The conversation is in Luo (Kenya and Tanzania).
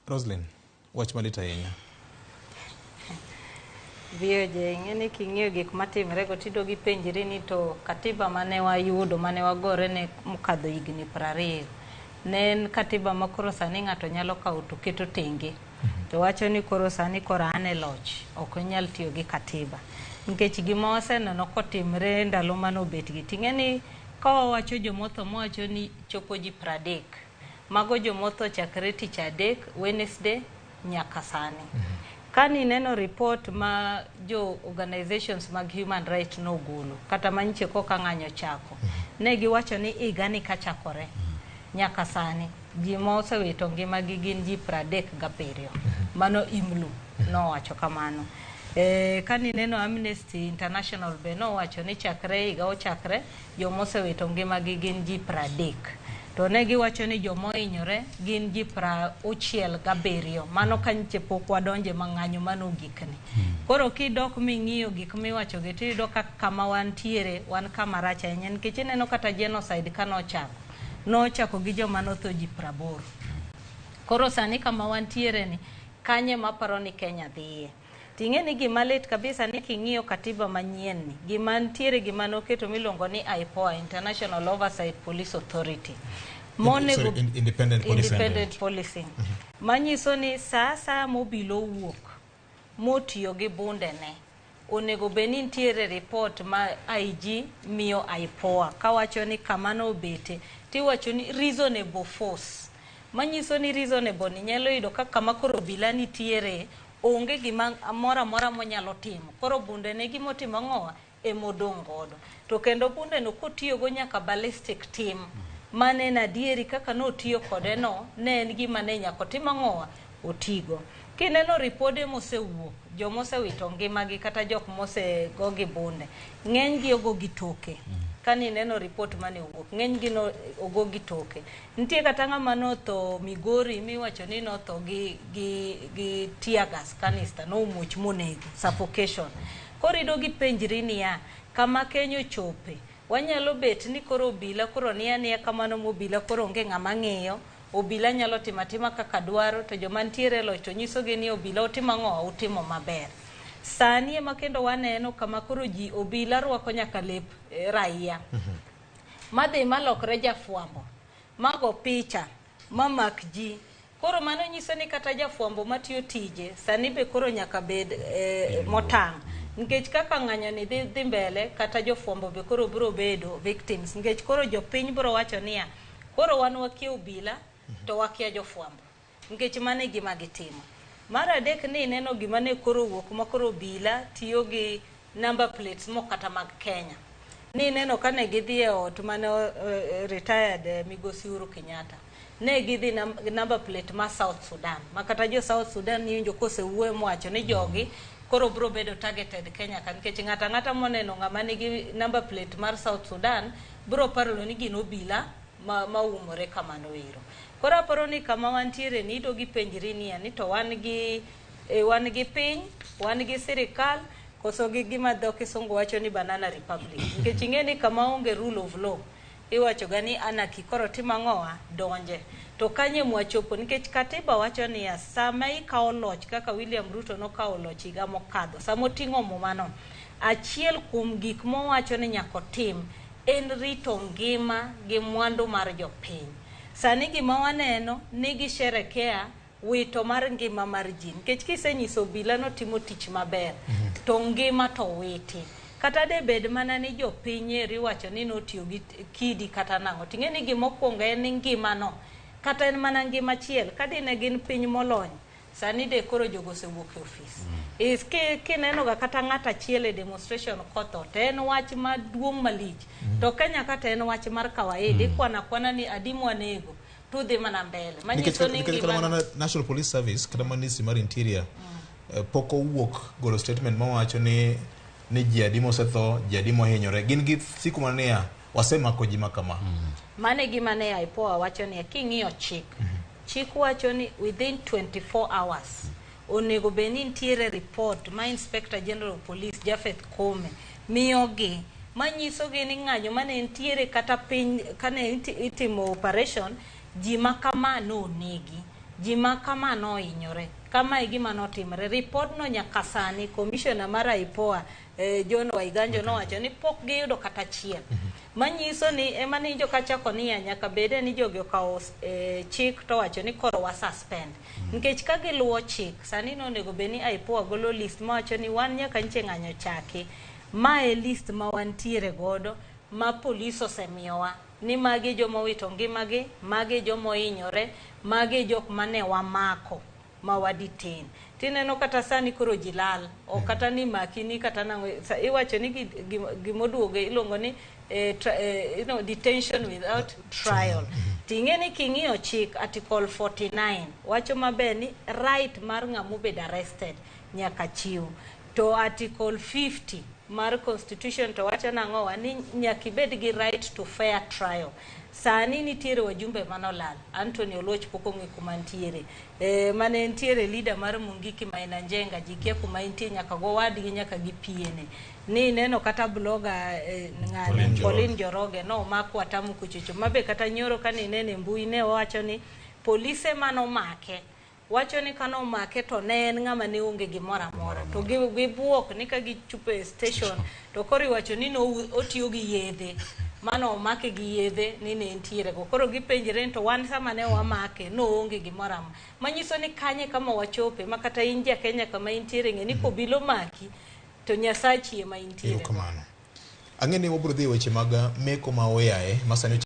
Roselyne, wach malit ahinya. Vioje, ing'eni king'iyo gik matimre go tido gi penjri ni to katiba mane wayudo mane wagore ne mokadho higni 20 ne en katiba ma koro sani ng'ato nyalo kawo to keto tenge to wacho ni koro sani koro ane loch ok onyal tiyo gi katiba nikech gima waseneno kotimre ndalo manobet gi ting'eni ka wawacho jomotho mowacho ni chopo ji 30 mago jomotho chakre tich adek Wednesday nyaka sani. Kani neno report ma jo organizations mag human rights nogolo kata manyiche koka ng'anyo chako ne giwacho ni igani kachakore nyaka sani ji mosewito ngimagi gin ji 37 mano imlu nowacho kamano. Kani neno Amnesty International be nowacho ni chakre higa ochakre jomosewito ngimagi gin ji 30 to ne giwacho ni jomohinyore gin ji 67 mano kanyiche pok wadonje mang'anyo mano gikni. Koro kidok ming'iyo gik miwacho gi tiyudo kama wantiere wan kama rach ahinya nikech ineno kata genocide nochako gi joma notho ji 80. Koro sani kama wantiere ni kanye maparo ni Kenya dhiye. Ting'eni gima lit kabisa ni king'iyo katiba manyien ni gima ntiere gima noketo miluongo ni IPOA, International Oversight Police Authority. Independent Policing. Manyiso ni sasa mobilo wuok motiyo gi bunde ne onego beni ntiere report ma IG miyo IPOA kawacho ni kamano obete tiwacho ni reasonable force. Manyiso ni reasonable ni nyalo yudo kama koro obila nitiere onge gima amora monyalo timo. Koro bunde ne gimotimo ng'owa emodong' godo. To kendo bunde no kotiyo go nyaka ballistic team mane na dieri kaka no tiyo kode no ne en gima ne nyako timo ng'owa otigo. Kineno ripode mosewuok jomosewito ngimagi kata jok mose go gi bunde ng'eny gi ogo gi toke. Kani neno report mane owuok ng'eny gi no ogo gi toke. Nitie kata ng'ama notho Migori miwacho ni notho gi tear gas canister no muoch monegi suffocation. Korido gi penjri niya kama Kenya chope wanyalo bet ni koro obila koro niya kamano mobila koro onge ng'ama ng'iyo obila nyalo timatima kaka dwaro to joma ntiere loch to nyisogi ni obila utimo ng'owa utimo maber. Sani ema kendo waneno kama koro ji obila rwako nyaka lep raia madhi malokre jafwambo mago picha mamak ji. Koro mano nyiso ni kata jafwambo matiyo tije sani be koro nyaka bed motang' nikech kaka ng'anyo ni dhi mbele kata jofwambo be koro biro bedo victims nikech koro jopiny biro wacho niya koro wan wakia obila to wakia jofwambo nikech mane gima gitimo. Mar adek ni neno gima ne koro wuok ma koro obila tiyo gi number plates mokata mag Kenya. Ni neno kane gidhi e ot mane retired Migosi Uhuru Kenyatta ne gidhi number plate ma South Sudan makata jo South Sudan niwinjo kosewuoyo mowacho ni jogi koro biro bedo targeted Kenya kan nikech ng'ata moneno ng'ama nigi number plate mar South Sudan biro paro ni gin obila maumore kamano ero. Koro aparo ni kama wantiere ni do gi penjri niya ni to wan gi piny, wan gi sirikal koso gi gima dho kisungu wacho ni banana republic. Nikech ing'eni kama onge rule of law iwacho ga ni anarchy koro timo ng'owa donje. To kanye mwachopo nikech katiba wacho ni sama ikawo loch kaka William Ruto nokawo loch higa mokadho samo ting'o mumano achiel kuom gik mowacho ni nyako tim en rito ngima gi mwandu mar jopiny. Sani gima waneno ni gisherekea wito mar ngima mar ji nikech kisenyiso obila no timo tich maber to ngima to witi kata de bed mana ni jopiny riwacho ni notiyo gi kidi kata nang'o ting'eni gimokwongo en ngima no kata en mana ngima chiel kadine gin piny molony sani de koro jogo osewuok e ofis. Kineno ga kata ng'ata chiel e demonstration kotho to en wach maduong' malich to Kenya kata en wach mar kawaida kwana ni adimu anego tudhi mana mbele manyiso ni ngima National Police Service kata Ministry mar Interior poko wuok golo statement mawacho ni ji adimo osetho ji adimo hinyore gin gi siku mania wasemako ji makama. Mane gima ne IPOA wacho ni king'iyo chik wacho ni within 24 hours onego beni ntiere report ma Inspector General of Police Jafeth Kome miyogi manyiso gi ni ng'anyo mane ntiere kata piny kane itimo operation ji makama no negi ji ma kama nohinyore, kama e gima notimore. Ripod no nyaka sani commissioner mar IPOA John Waiganjo nowacho ni pok giyudo kata achiel. Manyiso ni ema ni joka chako ni nyaka bede ni jogi okawo chik to wacho ni koro wa suspend. Nikech ka giluwo chik, sani no onego bed ni IPOA golo list mawacho ni wan nyaka nche ng'anyo chaki. Ma e list ma wantiere godo ma polis osemiyowa ni magi joma wito ngimagi, magi joma hinyore, magi jok mane wamako ma waditin. Tineno kata sani koro jilal, o kata ni makini kata nango, iwacho ni gimoduoge ilongo ni detention without trial. Ting'e ni king'iyo chik article 49 wacho maber ni right mar ng'amo bed arrested nyaka chiw. To article 50 mar constitution to wacho nang'owa ni nyaka ibed gi right to fair trial. Sani nitiere wajumbe manolal, Anthony Oloch pok ong'e kuma ntiere. Mane ntiere leader mar Mungiki Maina Njenga, jikia kuma ntiere nyaka go wadgi nyaka gipiene. Ni neno kata bloga Pauline Njoroge no mako atamu kuchuchu. Mabe kata nyoro kani nene mbui ne wacho ni polise manomake. Wacho ni kano make to ne en ng'ama ne onge gimora mora. To gibuok ni ka gichupe station to kori wacho ni no otiyo gi yedhe. Mano omake gi yedhe ni ne ntiere go. Koro gipenjre to wan sama ne wamake no onge gimora mora. Manyiso ni kanye kama wachope makata India Kenya kama intiere ng'e ni kobilo maki to Nyasachi ema intiere. Ang'e ni wabro dhi weche mag meko ma oyae masani